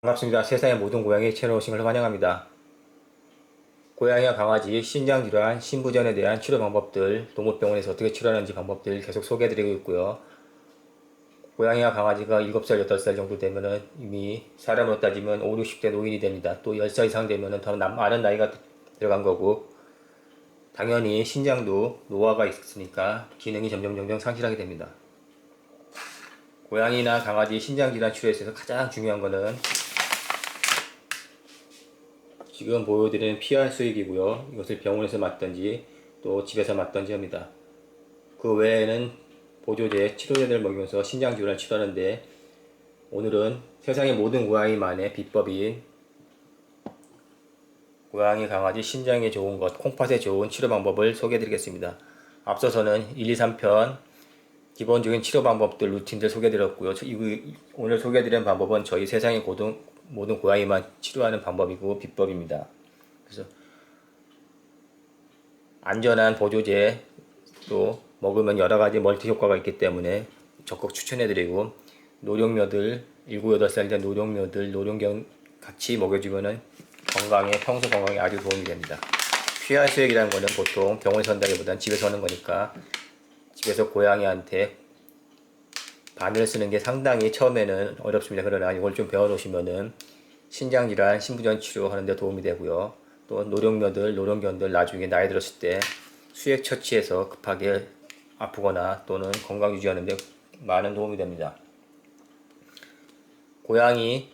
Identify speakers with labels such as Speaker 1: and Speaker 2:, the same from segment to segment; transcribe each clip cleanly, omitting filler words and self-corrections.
Speaker 1: 반갑습니다. 세상의 모든 고양이 채널 오신 걸 환영합니다. 고양이와 강아지 신장질환, 신부전에 대한 치료 방법들, 동물병원에서 어떻게 치료하는지 방법들 계속 소개해드리고 있고요. 고양이와 강아지가 7살, 8살 정도 되면은 이미 사람으로 따지면 5, 60대 노인이 됩니다. 또 10살 이상 되면은 더 많은 나이가 들어간 거고, 당연히 신장도 노화가 있으니까 기능이 점점 상실하게 됩니다. 고양이나 강아지 신장질환 치료에 있어서 가장 중요한 거는 지금 보여드리는 PR 수액이고요. 이것을 병원에서 맞든지 또 집에서 맞든지 합니다. 그 외에는 보조제, 치료제들을 먹이면서 신장질환을 치료하는데, 오늘은 세상의 모든 고양이만의 비법인 고양이, 강아지 신장에 좋은 것, 콩팥에 좋은 치료 방법을 소개해드리겠습니다. 앞서서는 1, 2, 3편 기본적인 치료 방법들, 루틴들 소개해드렸고요. 오늘 소개해드리는 방법은 저희 세상의 모든 고양이만 치료하는 방법이고 비법입니다. 그래서 안전한 보조제, 또 먹으면 여러가지 멀티 효과가 있기 때문에 적극 추천해드리고, 노령묘들, 7, 8살 된 노령견 같이 먹여주면은 평소 건강에 아주 도움이 됩니다. PR 수액이라는 거는 보통 병원에서 한다기보다는 집에서 하는 거니까, 집에서 고양이한테 바늘을 쓰는 게 상당히 처음에는 어렵습니다. 그러나 이걸 좀 배워놓으시면은 신장질환, 신부전 치료하는 데 도움이 되고요. 또 노령견들 나중에 나이 들었을 때 수액 처치해서 급하게 아프거나 또는 건강 유지하는 데 많은 도움이 됩니다. 고양이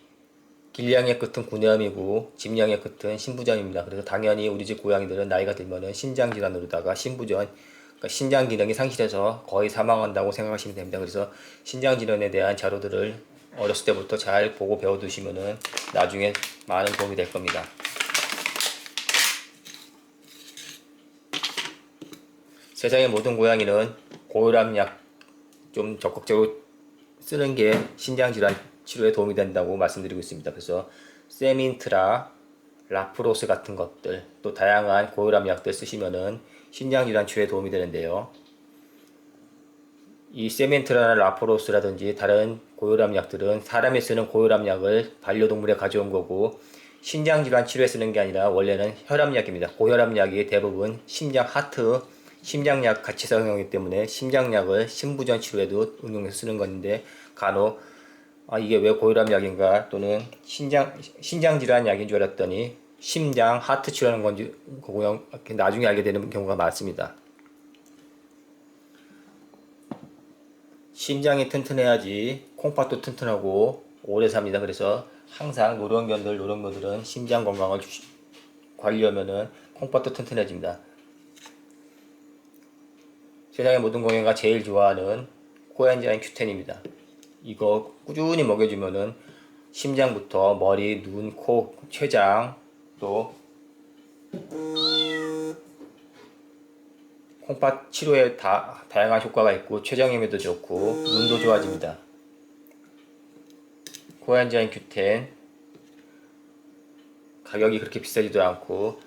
Speaker 1: 길냥이의 끝은 구내염이고 집냥이의 끝은 신부전입니다. 그래서 당연히 우리 집 고양이들은 나이가 들면은 신장질환으로다가 신부전, 그러니까 신장 기능이 상실해서 거의 사망한다고 생각하시면 됩니다. 그래서 신장질환에 대한 자료들을 어렸을 때부터 잘 보고 배워두시면은 나중에 많은 도움이 될 겁니다. 세상의 모든 고양이는 고혈압약 좀 적극적으로 쓰는 게 신장질환 치료에 도움이 된다고 말씀드리고 있습니다. 그래서 세민트라, 라프로스 같은 것들, 또 다양한 고혈압 약들 쓰시면은 신장질환 치료에 도움이 되는데요. 이 세민트라나 라프로스라든지 다른 고혈압 약들은 사람이 쓰는 고혈압 약을 반려동물에 가져온 거고, 신장질환 치료에 쓰는 게 아니라 원래는 혈압약입니다. 고혈압 약이 대부분 심장약 같이 사용하기 때문에 심장약을 신부전 치료에도 응용해서 쓰는 건데, 간혹 이게 왜 고혈압 약인가 또는 신장질환 약인 줄 알았더니 심장 하트 치료하는 건지 그냥 나중에 알게 되는 경우가 많습니다. 심장이 튼튼해야지 콩팥도 튼튼하고 오래 삽니다. 그래서 항상 노령견들은 심장 건강을 관리하면은 콩팥도 튼튼해집니다. 세상의 모든 고양이가 제일 좋아하는 코엔자인 Q10입니다. 이거 꾸준히 먹여주면은 심장부터 머리, 눈, 코, 췌장, 또 콩팥 치료에 다양한 효과가 있고 췌장염에도 좋고 눈도 좋아집니다. 코엔자인 Q10 가격이 그렇게 비싸지도 않고,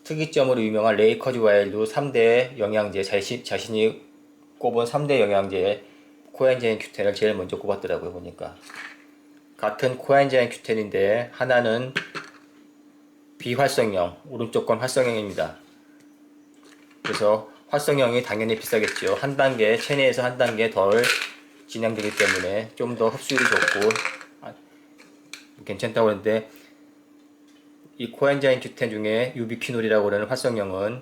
Speaker 1: 특이점으로 유명한 레이커즈 와일드 3대 영양제, 자신이 꼽은 3대 영양제 코엔자인 Q10을 제일 먼저 꼽았더라고요. 보니까 같은 코엔자인 Q10인데 하나는 비활성형, 오른쪽 건 활성형입니다. 그래서 활성형이 당연히 비싸겠죠. 체내에서 한 단계 덜 진행되기 때문에 좀 더 흡수율이 좋고 괜찮다고 하는데, 이 코엔자인 Q10 중에 유비퀴놀이라고 하는 활성형은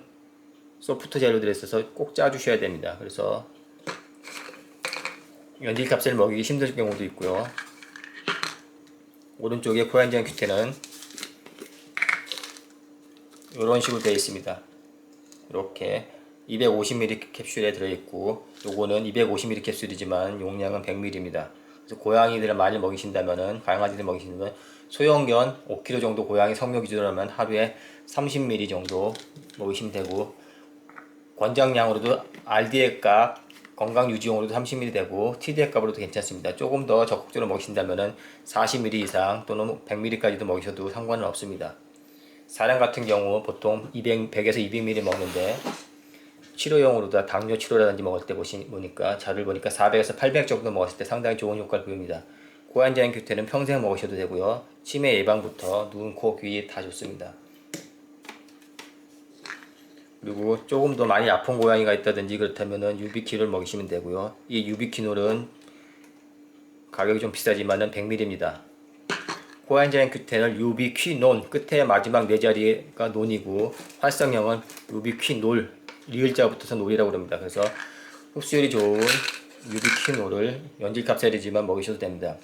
Speaker 1: 소프트 젤로 들어있어서 꼭 짜주셔야 됩니다. 그래서 연질캡슐 먹이기 힘들 경우도 있고요. 오른쪽에 코엔자인 Q10은 이런 식으로 되어 있습니다. 이렇게 250ml 캡슐에 들어있고, 요거는 250ml 캡슐이지만 용량은 100ml입니다. 그래서 고양이들을 많이 먹이신다면은, 강아지들 먹이신다면 소형견 5kg 정도 고양이 성묘 기준으로 하면 하루에 30ml 정도 먹이시면 되고, 권장량으로도 RDA 값, 건강 유지용으로도 30ml 되고 TDA 값으로도 괜찮습니다. 조금 더 적극적으로 먹이신다면은 40ml 이상 또는 100ml까지도 먹이셔도 상관은 없습니다. 사람 같은 경우 보통 100에서 200ml 먹는데, 치료용으로도 당뇨 치료라든지 먹을 때 보니까 자료를 보니까 400에서 800 정도 먹었을 때 상당히 좋은 효과를 보입니다. 고환자인 큐텐은 평생 먹으셔도 되고요. 치매 예방부터 눈, 코, 귀 다 좋습니다. 그리고 조금 더 많이 아픈 고양이가 있다든지 그렇다면은 유비키놀 먹이시면 되고요. 이 유비키놀은 가격이 좀 비싸지만은 100ml입니다. 고환자인 큐텐을 유비퀴논, 끝에 마지막 네 자리가 논이고 활성형은 유비퀴놀, 리을자가 붙어서 놀이라고 합니다. 그래서 흡수율이 좋은 유비퀴놀을 연질값 세리지만 먹이셔도 됩니다.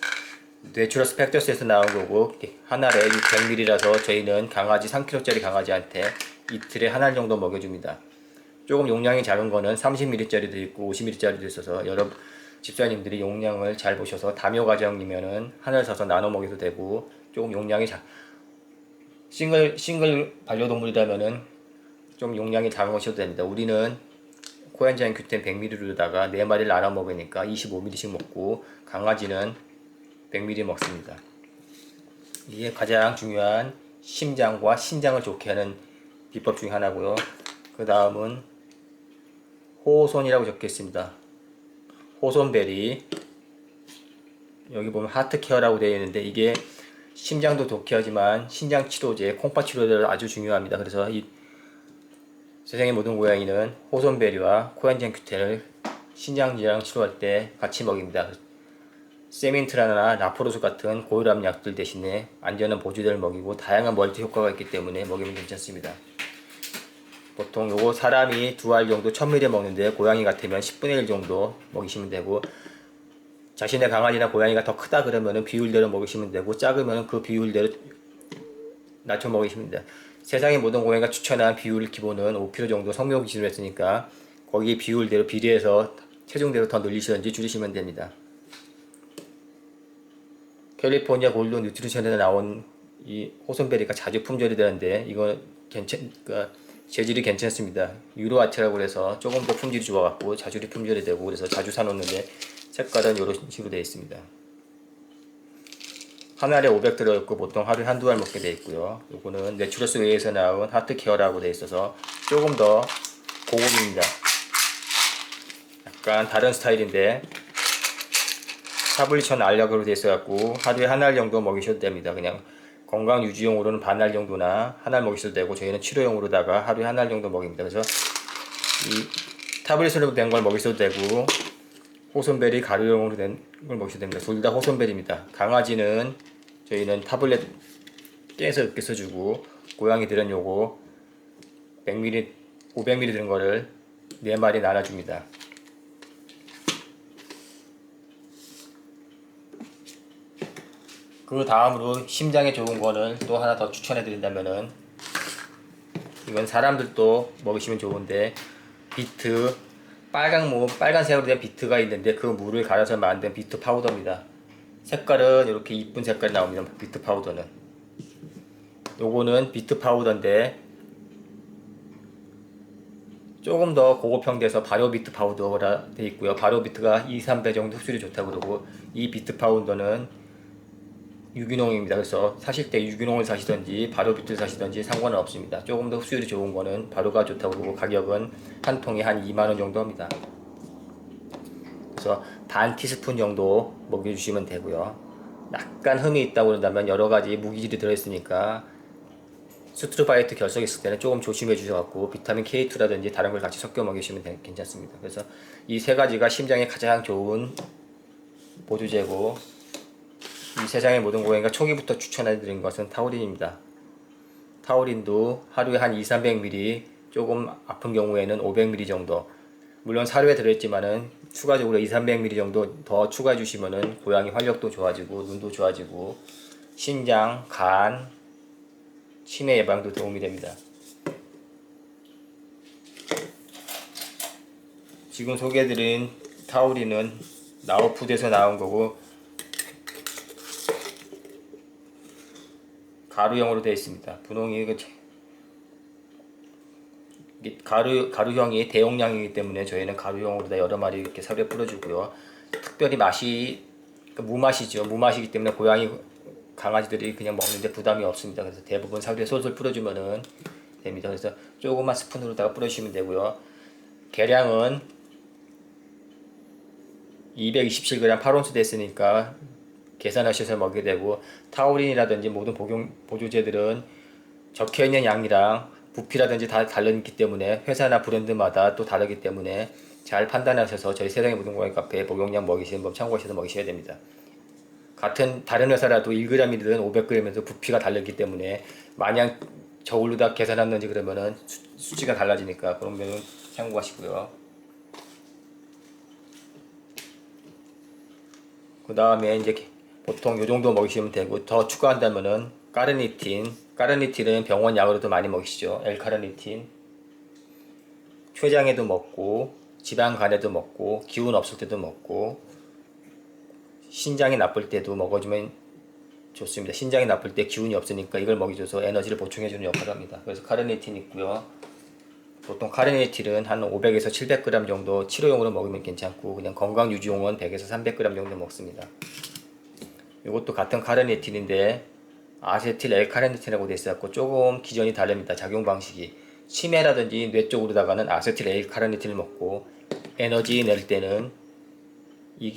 Speaker 1: 내추럴 스펙터스에서 나온 거고 한 알에 100ml라서 저희는 강아지 3kg짜리 강아지한테 이틀에 한 알 정도 먹여줍니다. 조금 용량이 작은 거는 30ml짜리도 있고 50ml짜리도 있어서 여러 집사님들이 용량을 잘 보셔서 다묘 가정이면은 하나를 사서 나눠 먹여도 되고, 조금 용량이 싱글 반려동물이라면은 좀 용량이 작은 것이어도 됩니다. 우리는 코엔자인 큐텐 100ml로다가 4마리를 나눠 먹으니까 25ml씩 먹고, 강아지는 100ml 먹습니다. 이게 가장 중요한 심장과 신장을 좋게 하는 비법 중에 하나고요. 그 다음은 호손이라고 적혀 있습니다. 호손베리, 여기 보면 하트케어라고 되어 있는데 이게 심장도 좋게 하지만 신장 치료제, 콩팥 치료제도 아주 중요합니다. 그래서 이 세상의 모든 고양이는 호손베리와 코엔자인 큐텐을 신장 질환 치료할 때 같이 먹입니다. 세민트라나 라포로스 같은 고혈압 약들 대신에 안전한 보조제를 먹이고 다양한 멀티 효과가 있기 때문에 먹이면 괜찮습니다. 보통 요거 사람이 2알 정도 1000ml 먹는데 고양이 같으면 10분의 1 정도 먹이시면 되고, 자신의 강아지나 고양이가 더 크다 그러면은 비율대로 먹이시면 되고, 작으면 그 비율대로 낮춰 먹이시면 됩니다. 세상의 모든 고양이가 추천한 비율 기본은 5kg 정도 성묘 기준으로 했으니까 거기 비율대로 비례해서 체중대로 더 늘리시든지 줄이시면 됩니다. 캘리포니아 골드 뉴트리션에서 나온 이 호손베리가 자주 품절이 되는데 이거 그러니까 재질이 괜찮습니다. 유로아트라고 해서 조금 더 품질이 좋아갖고 자주 품절이 되고, 그래서 자주 사놓는데 색깔은 이런 식으로 되어 있습니다. 한 알에 500 들어있고 보통 하루에 한두 알 먹게 되어 있고요. 요거는 내추럴스 웨이에서 나온 하트케어라고 되어 있어서 조금 더 고급입니다. 약간 다른 스타일인데 사블리천 알약으로 되어 있어갖고 하루에 한 알 정도 먹이셔도 됩니다. 그냥 건강 유지용으로는 반알 정도나 한 알 먹이셔도 되고, 저희는 치료용으로다가 하루에 한 알 정도 먹입니다. 그래서 이 타블릿으로 된 걸 먹이셔도 되고 호손베리 가루용으로 된 걸 먹이셔도 됩니다. 둘 다 호손베리입니다. 강아지는 저희는 타블렛 깨서 으깨서 주고, 고양이들은 요거 100ml, 500ml 든 거를 4마리 나눠줍니다. 그 다음으로 심장에 좋은 거는 또 하나 더 추천해 드린다면은, 이건 사람들도 먹으시면 좋은데 비트, 빨간색으로 된 비트가 있는데 그 물을 갈아서 만든 비트 파우더입니다. 색깔은 이렇게 이쁜 색깔이 나옵니다. 비트 파우더는 요거는 비트 파우더인데 조금 더 고급형 돼서 발효 비트 파우더라 돼 있고요. 발효 비트가 2-3배 정도 흡수율이 좋다고 그러고, 이 비트 파우더는 유기농입니다. 그래서 사실 때 유기농을 사시든지 발효 비트를 사시든지 상관은 없습니다. 조금 더 흡수율이 좋은 거는 발효가 좋다고 그러고, 가격은 한 통에 한 2만원 정도 합니다. 그래서 반 티스푼 정도 먹여주시면 되고요. 약간 흠이 있다고 그런다면 여러가지 무기질이 들어있으니까 스트로바이트 결석이 있을 때는 조금 조심해 주셔갖고 비타민 K2라든지 다른 걸 같이 섞여 먹이시면 괜찮습니다. 그래서 이 세 가지가 심장에 가장 좋은 보조제고, 이 세상의 모든 고양이가 초기부터 추천해드린 것은 타우린입니다. 타우린도 하루에 한 200-300ml, 조금 아픈 경우에는 500ml 정도, 물론 사료에 들어있지만은 추가적으로 200-300ml 정도 더 추가해 주시면은 고양이 활력도 좋아지고 눈도 좋아지고 신장, 간, 치매 예방도 도움이 됩니다. 지금 소개해드린 타우린은 나우푸드에서 나온 거고 가루형으로 되어 있습니다. 분홍이 가루형이 대용량이기 때문에 저희는 가루형으로 다 여러 마리 이렇게 사료에 뿌려주고요. 특별히 맛이 무맛이죠. 무맛이기 때문에 고양이 강아지들이 그냥 먹는데 부담이 없습니다. 그래서 대부분 사료에 솔솔 뿌려주면은 됩니다. 그래서 조그만 스푼으로다가 뿌려주시면 되고요. 계량은 227g 8온스 됐으니까 계산하셔서 먹게 되고, 타우린이라든지 모든 보조제들은 적혀있는 양이랑 부피라든지 다 달라있기 때문에 회사나 브랜드마다 또 다르기 때문에 잘 판단하셔서 저희 세상의 모든 고양이 카페에 복용량 먹이시는 법 참고하셔서 먹이셔야 됩니다. 같은 다른 회사라도 1g이든 500g에도 부피가 다르기 때문에 마냥 저울로 다 계산했는지 그러면은 수치가 달라지니까 그런 면은 참고하시고요. 그 다음에 이제 보통 요 정도 먹이시면 되고, 더 추가한다면은 까르니틴은 병원 약으로도 많이 먹이시죠. L-카르니틴. 췌장에도 먹고 지방 간에도 먹고 기운 없을 때도 먹고 신장이 나쁠 때도 먹어주면 좋습니다. 신장이 나쁠 때 기운이 없으니까 이걸 먹여줘서 에너지를 보충해주는 역할을 합니다. 그래서 카르니틴 있고요. 보통 카르니틴은 한 500에서 700g 정도 치료용으로 먹으면 괜찮고, 그냥 건강 유지용은 100에서 300g 정도 먹습니다. 이것도 같은 카르니틴인데 아세틸 L-카르니틴이라고 되어 있었고 조금 기전이 다릅니다. 작용 방식이. 치매라든지 뇌 쪽으로다가는 아세틸 L-카르니틴을 먹고, 에너지 낼 때는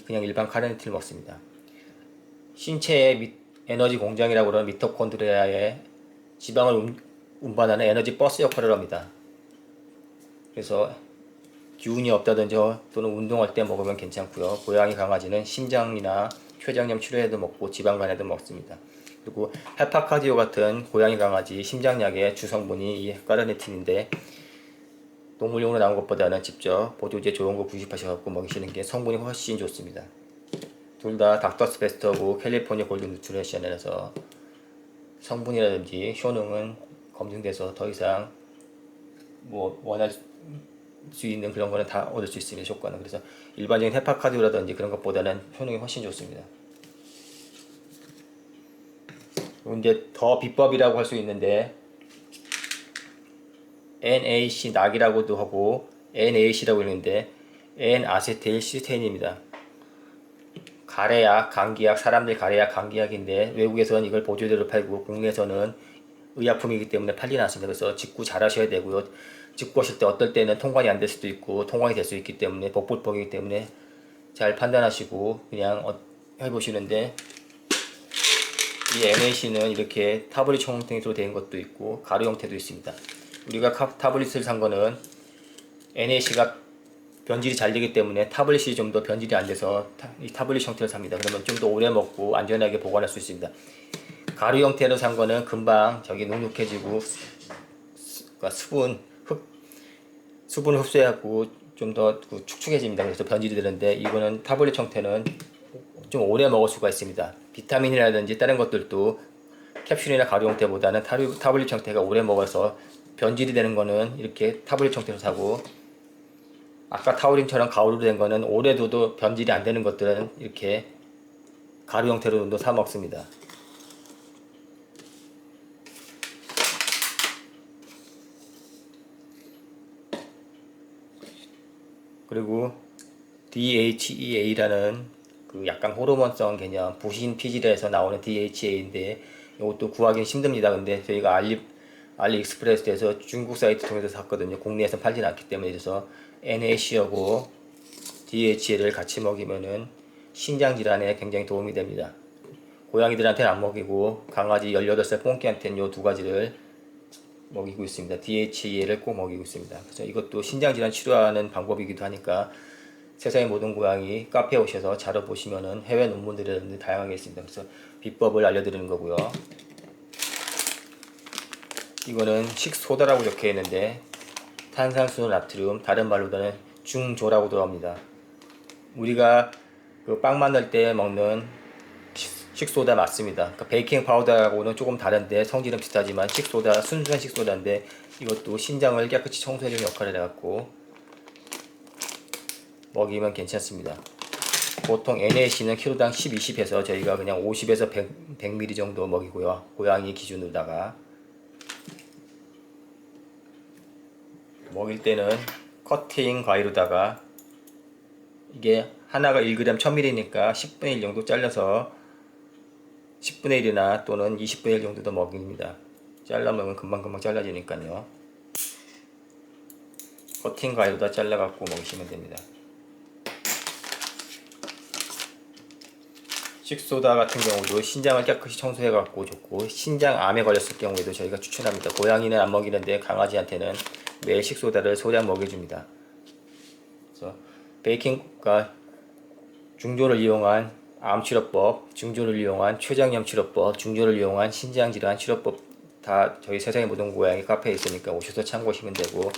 Speaker 1: 그냥 일반 카르니틴을 먹습니다. 신체의 에너지 공장이라고 하는 미토콘드리아의 지방을 운반하는 에너지 버스 역할을 합니다. 그래서 기운이 없다든지 또는 운동할 때 먹으면 괜찮고요. 고양이 강아지는 심장이나 췌장염 치료에도 먹고 지방간에도 먹습니다. 그리고 헤파카디오 같은 고양이 강아지 심장약의 주성분이 이 카르니틴인데, 동물용으로 나온 것보다는 직접 보조제 좋은 거 구입하셔서 먹이시는 게 성분이 훨씬 좋습니다. 둘 다 닥터스 베스트하고 캘리포니아 골든 누트리션에서 성분이라든지 효능은 검증돼서 더 이상 원할 수 있는 그런 거는 다 얻을 수 있습니다. 효과는. 그래서 일반적인 헤파카디오라든지 그런 것보다는 효능이 훨씬 좋습니다. 이제 더 비법이라고 할 수 있는데, NAC 낙이라고도 하고 NAC라고 하는데 N-아세틸 시스테인입니다. 가래약, 감기약, 사람들 가래약, 감기약인데 외국에서는 이걸 보조제로 팔고 국내에서는 의약품이기 때문에 팔리지 않습니다. 그래서 직구 잘 하셔야 되고요. 직구 하실 때 어떨 때는 통관이 안 될 수도 있고 통관이 될 수 있기 때문에 복불복이기 때문에 잘 판단하시고 그냥 해보시는데, 이 NAC는 이렇게 타블릿 형태로 된 것도 있고 가루 형태도 있습니다. 우리가 타블릿을 산 거는 NAC가 변질이 잘 되기 때문에 타블릿이 좀 더 변질이 안 돼서 이 타블릿 형태를 삽니다. 그러면 좀 더 오래 먹고 안전하게 보관할 수 있습니다. 가루 형태로 산 거는 금방 눅눅해지고 그러니까 수분 흡수하고 좀 더 축축해집니다. 그래서 변질이 되는데, 이거는 타블릿 형태는 좀 오래 먹을 수가 있습니다. 비타민이라든지 다른 것들도 캡슐이나 가루 형태보다는 타블릿 형태가 오래 먹어서 변질이 되는 거는 이렇게 타블릿 형태로 사고, 아까 타우린처럼 가루로 된 거는 오래 둬도 변질이 안 되는 것들은 이렇게 가루 형태로도 사 먹습니다. 그리고 DHEA라는 그 약간 호르몬성 개념, 부신 피질에서 나오는 DHEA인데 이것도 구하기는 힘듭니다. 근데 저희가 알리익스프레스에서 중국 사이트 통해서 샀거든요. 국내에서 팔진 않기 때문에. 그래서 NAC하고 DHEA를 같이 먹이면은 신장 질환에 굉장히 도움이 됩니다. 고양이들한테는 안 먹이고 강아지 18살 뽕끼한테는 이 두 가지를 먹이고 있습니다. DHEA를 꼭 먹이고 있습니다. 그래서 이것도 신장 질환 치료하는 방법이기도 하니까 세상의 모든 고양이 카페에 오셔서 자료 보시면은 해외 논문들이 다양하게 있습니다. 그래서 비법을 알려드리는 거고요. 이거는 식소다라고 적혀 있는데 탄산수 나트륨, 다른 말로는 중조라고도 합니다. 우리가 그 빵 만들 때 먹는 식소다 맞습니다. 그러니까 베이킹 파우더하고는 조금 다른데 성질은 비슷하지만 식소다, 순수한 식소다인데 이것도 신장을 깨끗이 청소해주는 역할을 해갖고 먹이면 괜찮습니다. 보통 NAC는 키로당 10, 20 해서 저희가 그냥 50에서 100ml 정도 먹이고요. 고양이 기준으로다가 먹일 때는 커팅 가위로다가, 이게 하나가 1g 1000ml니까 10분의 1 정도 잘라서 10분의 1이나 또는 20분의 1 정도 더 먹입니다. 잘라 먹으면 금방금방 잘라지니까요. 커팅 가위로다 잘라갖고 먹이시면 됩니다. 식소다 같은 경우도 신장을 깨끗이 청소해 갖고 좋고, 신장암에 걸렸을 경우에도 저희가 추천합니다. 고양이는 안 먹이는데 강아지한테는 매일 식소다를 소량 먹여줍니다. 그래서 베이킹과 중조를 이용한 암치료법, 중조를 이용한 췌장염 치료법, 중조를 이용한 신장질환 치료법 다 저희 세상의 모든 고양이 카페에 있으니까 오셔서 참고하시면 되고,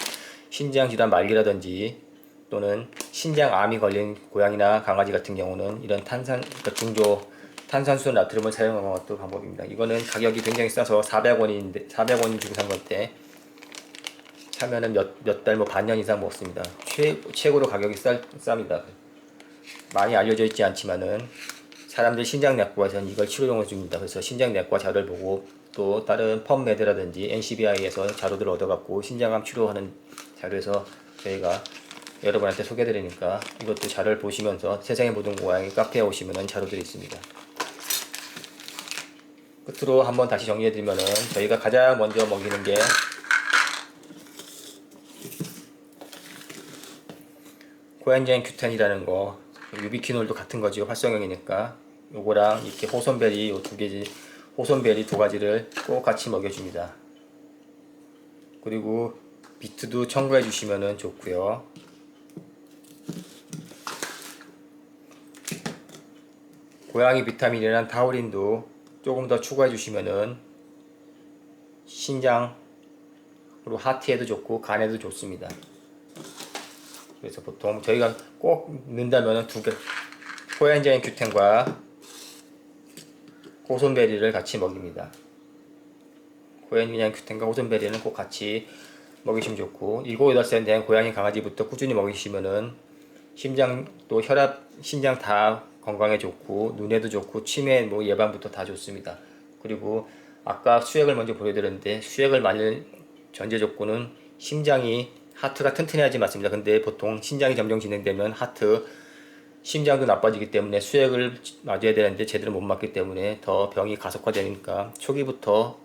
Speaker 1: 신장질환 말기라든지 또는 신장암이 걸린 고양이나 강아지 같은 경우는 이런 그러니까 중조 탄산수 나트륨을 사용하는 것도 방법입니다. 이거는 가격이 굉장히 싸서 400원 주고 산 건데 사면은 몇 달, 뭐 반년 이상 먹습니다. 최고로 가격이 쌉니다. 많이 알려져 있지 않지만은 사람들 신장내과에서는 이걸 치료용으로 줍니다. 그래서 신장내과 자료를 보고 또 다른 펌메드라든지 NCBI에서 자료들을 얻어갖고 신장암 치료하는 자료에서 저희가 여러분한테 소개해드리니까 이것도 자료를 보시면서 세상의 모든 고양이 카페에 오시면은 자료들이 있습니다. 끝으로 한번 다시 정리해드리면은 저희가 가장 먼저 먹이는 게 코엔자임 Q10이라는 거, 유비퀴놀도 같은 거죠. 활성형이니까 요거랑 이렇게 호손베리 요 두 개지, 호손베리 두 가지를 꼭 같이 먹여줍니다. 그리고 비트도 첨가해 주시면 좋고요. 고양이 비타민이란 타우린도 조금 더 추가해 주시면은 신장 그리고 하트에도 좋고 간에도 좋습니다. 그래서 보통 저희가 꼭 넣는다면 두 개, 코엔자임 Q10과 호손베리를 같이 먹입니다. 코엔자임 Q10과 호손베리는 꼭 같이 먹이시면 좋고, 7, 8살 된 고양이 강아지부터 꾸준히 먹이시면은 심장도 혈압, 신장 다 건강에 좋고 눈에도 좋고 치매 뭐 예방부터 다 좋습니다. 그리고 아까 수액을 먼저 보여드렸는데, 수액을 맞는 전제 조건은 심장이 하트가 튼튼해야지 맞습니다. 근데 보통 신장이 점점 진행되면 심장도 나빠지기 때문에 수액을 맞아야 되는데 제대로 못 맞기 때문에 더 병이 가속화되니까 초기부터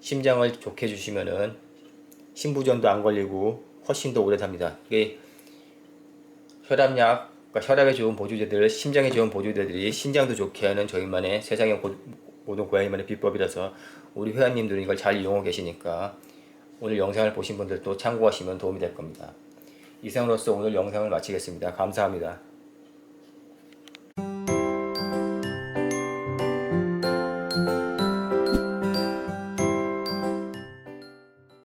Speaker 1: 심장을 좋게 해주시면은 신부전도 안 걸리고 훨씬 더 오래 삽니다. 이게 혈압약, 그러니까 혈압에 좋은 보조제들, 심장에 좋은 보조제들이 신장도 좋게 하는 저희만의 세상의 모든 고양이만의 비법이라서 우리 회원님들은 이걸 잘 이용하고 계시니까 오늘 영상을 보신 분들도 참고하시면 도움이 될 겁니다. 이상으로서 오늘 영상을 마치겠습니다. 감사합니다.